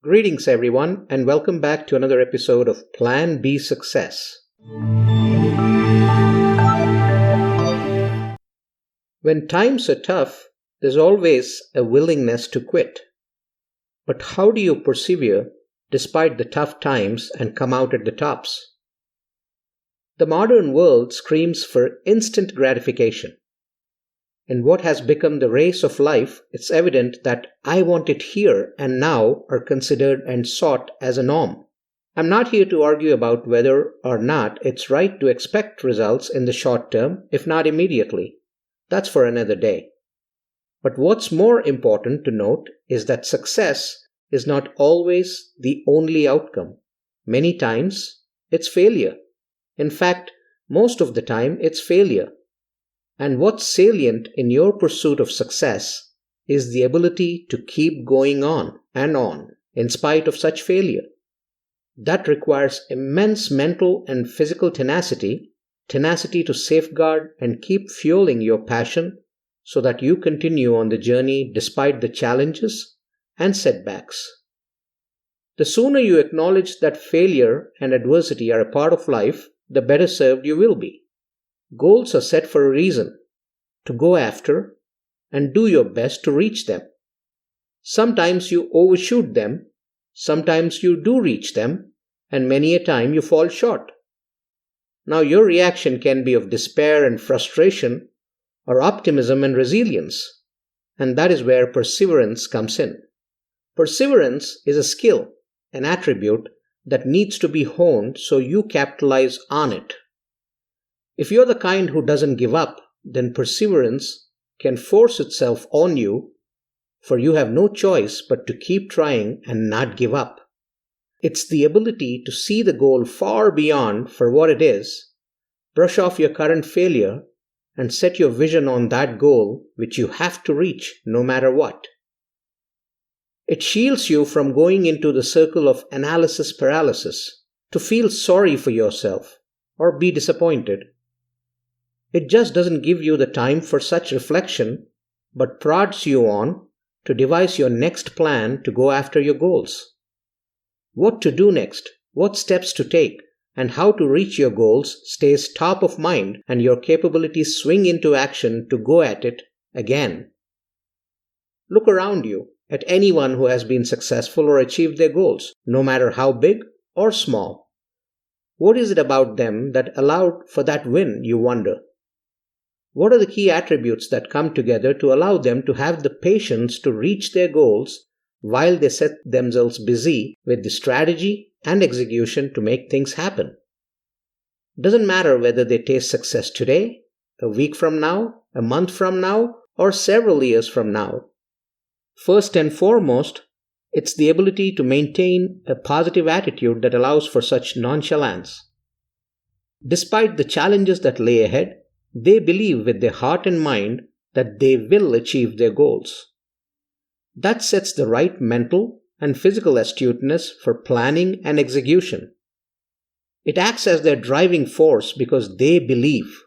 Greetings, everyone, and welcome back to another episode of Plan B Success. When times are tough, there's always a willingness to quit. But how do you persevere despite the tough times and come out at the tops? The modern world screams for instant gratification. In what has become the race of life, it's evident that I want it here and now are considered and sought as a norm. I'm not here to argue about whether or not it's right to expect results in the short term, if not immediately. That's for another day. But what's more important to note is that success is not always the only outcome. Many times, it's failure. In fact, most of the time, it's failure. And what's salient in your pursuit of success is the ability to keep going on and on in spite of such failure. That requires immense mental and physical tenacity to safeguard and keep fueling your passion so that you continue on the journey despite the challenges and setbacks. The sooner you acknowledge that failure and adversity are a part of life, the better served you will be. Goals are set for a reason, to go after and do your best to reach them. Sometimes you overshoot them, sometimes you do reach them, and many a time you fall short. Now your reaction can be of despair and frustration, or optimism and resilience, and that is where perseverance comes in. Perseverance is a skill, an attribute that needs to be honed so you capitalize on it. If you're the kind who doesn't give up, then perseverance can force itself on you, for you have no choice but to keep trying and not give up. It's the ability to see the goal far beyond for what it is, brush off your current failure, and set your vision on that goal which you have to reach no matter what. It shields you from going into the circle of analysis paralysis, to feel sorry for yourself or be disappointed. It just doesn't give you the time for such reflection, but prods you on to devise your next plan to go after your goals. What to do next, what steps to take, and how to reach your goals stays top of mind, and your capabilities swing into action to go at it again. Look around you at anyone who has been successful or achieved their goals, no matter how big or small. What is it about them that allowed for that win, you wonder? What are the key attributes that come together to allow them to have the patience to reach their goals while they set themselves busy with the strategy and execution to make things happen? Doesn't matter whether they taste success today, a week from now, a month from now, or several years from now. First and foremost, it's the ability to maintain a positive attitude that allows for such nonchalance. Despite the challenges that lay ahead, they believe with their heart and mind that they will achieve their goals. That sets the right mental and physical astuteness for planning and execution. It acts as their driving force because they believe.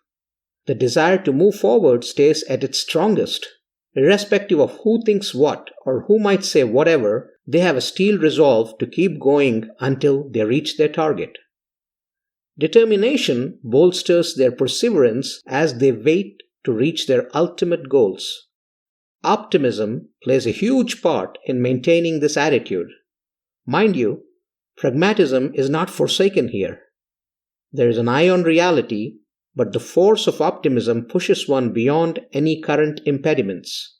The desire to move forward stays at its strongest. Irrespective of who thinks what or who might say whatever, they have a steel resolve to keep going until they reach their target. Determination bolsters their perseverance as they wait to reach their ultimate goals. Optimism plays a huge part in maintaining this attitude. Mind you, pragmatism is not forsaken here. There is an eye on reality, but the force of optimism pushes one beyond any current impediments.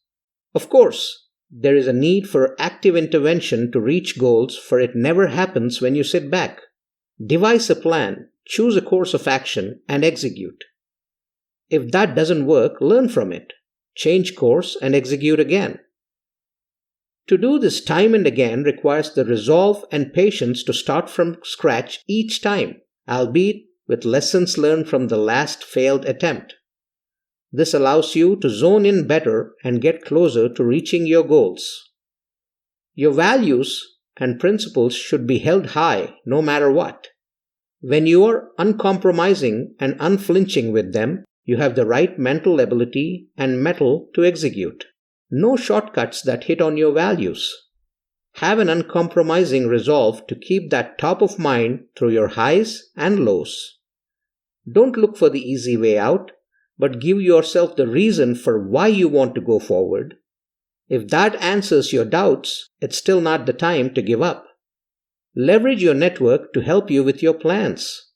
Of course, there is a need for active intervention to reach goals, for it never happens when you sit back. Devise a plan, choose a course of action, and execute. If that doesn't work, learn from it. Change course and execute again. To do this time and again requires the resolve and patience to start from scratch each time, albeit with lessons learned from the last failed attempt. This allows you to zone in better and get closer to reaching your goals. Your values and principles should be held high no matter what. When you are uncompromising and unflinching with them, you have the right mental ability and mettle to execute. No shortcuts that hit on your values. Have an uncompromising resolve to keep that top of mind through your highs and lows. Don't look for the easy way out, but give yourself the reason for why you want to go forward. If that answers your doubts, it's still not the time to give up. Leverage your network to help you with your plans.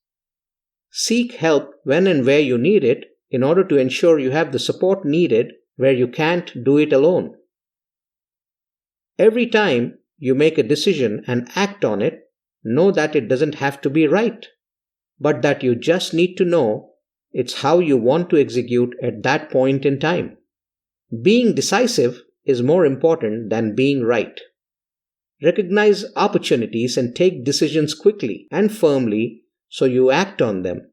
Seek help when and where you need it in order to ensure you have the support needed where you can't do it alone. Every time you make a decision and act on it, know that it doesn't have to be right, but that you just need to know it's how you want to execute at that point in time. Being decisive is more important than being right. Recognize opportunities and take decisions quickly and firmly so you act on them.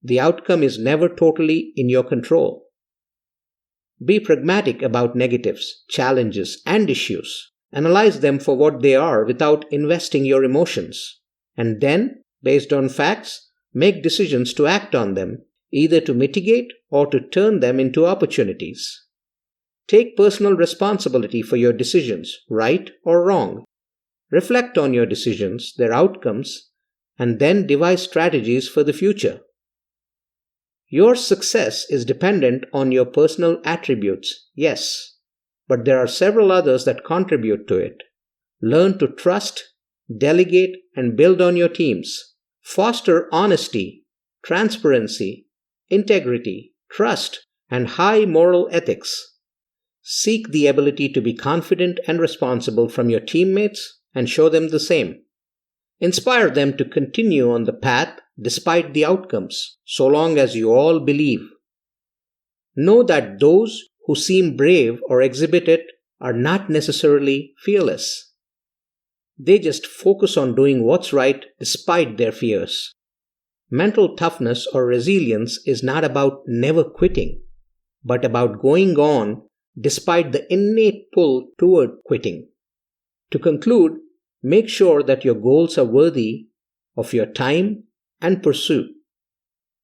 The outcome is never totally in your control. Be pragmatic about negatives, challenges, and issues. Analyze them for what they are without investing your emotions. And then, based on facts, make decisions to act on them, either to mitigate or to turn them into opportunities. Take personal responsibility for your decisions, right or wrong. Reflect on your decisions, their outcomes, and then devise strategies for the future. Your success is dependent on your personal attributes, yes, but there are several others that contribute to it. Learn to trust, delegate, and build on your teams. Foster honesty, transparency, integrity, trust, and high moral ethics. Seek the ability to be confident and responsible from your teammates and show them the same. Inspire them to continue on the path despite the outcomes, so long as you all believe. Know that those who seem brave or exhibit it are not necessarily fearless. They just focus on doing what's right despite their fears. Mental toughness or resilience is not about never quitting, but about going on despite the innate pull toward quitting. To conclude, make sure that your goals are worthy of your time and pursuit.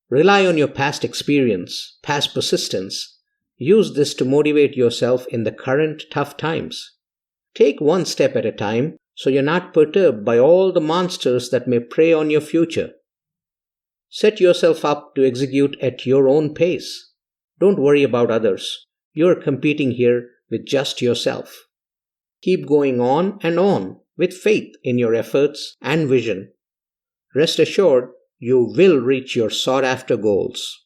Rely on your past experience, past persistence. Use this to motivate yourself in the current tough times. Take one step at a time so you're not perturbed by all the monsters that may prey on your future. Set yourself up to execute at your own pace. Don't worry about others. You're competing here with just yourself. Keep going on with faith in your efforts and vision. Rest assured, you will reach your sought-after goals.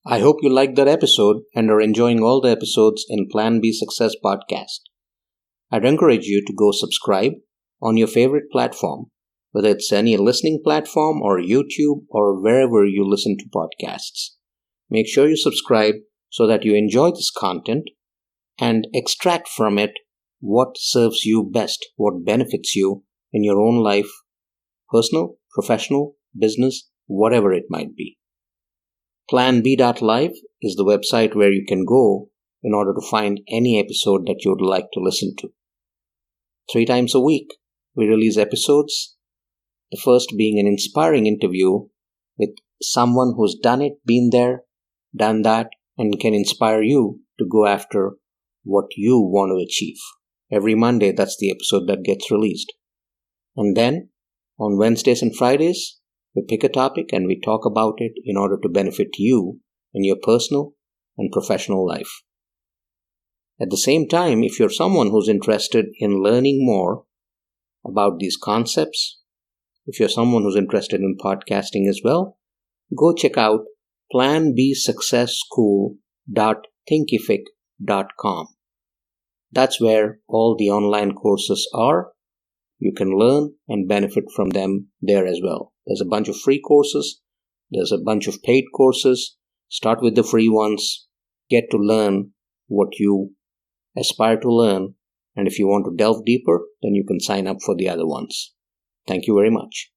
I hope you liked that episode and are enjoying all the episodes in Plan B Success podcast. I'd encourage you to go subscribe on your favorite platform, whether it's any listening platform or YouTube or wherever you listen to podcasts. Make sure you subscribe so that you enjoy this content and extract from it what serves you best, what benefits you in your own life, personal, professional, business, whatever it might be. PlanB.live is the website where you can go in order to find any episode that you would like to listen to. 3 times a week, we release episodes, the first being an inspiring interview with someone who's done it, been there, done that, and can inspire you to go after what you want to achieve. Every Monday, that's the episode that gets released. And then, on Wednesdays and Fridays, we pick a topic and we talk about it in order to benefit you in your personal and professional life. At the same time, if you're someone who's interested in learning more about these concepts, if you're someone who's interested in podcasting as well, go check out planbsuccessschool.thinkific.com. That's where all the online courses are. You can learn and benefit from them there as well. There's a bunch of free courses. There's a bunch of paid courses. Start with the free ones. Get to learn what you aspire to learn. And if you want to delve deeper, then you can sign up for the other ones. Thank you very much.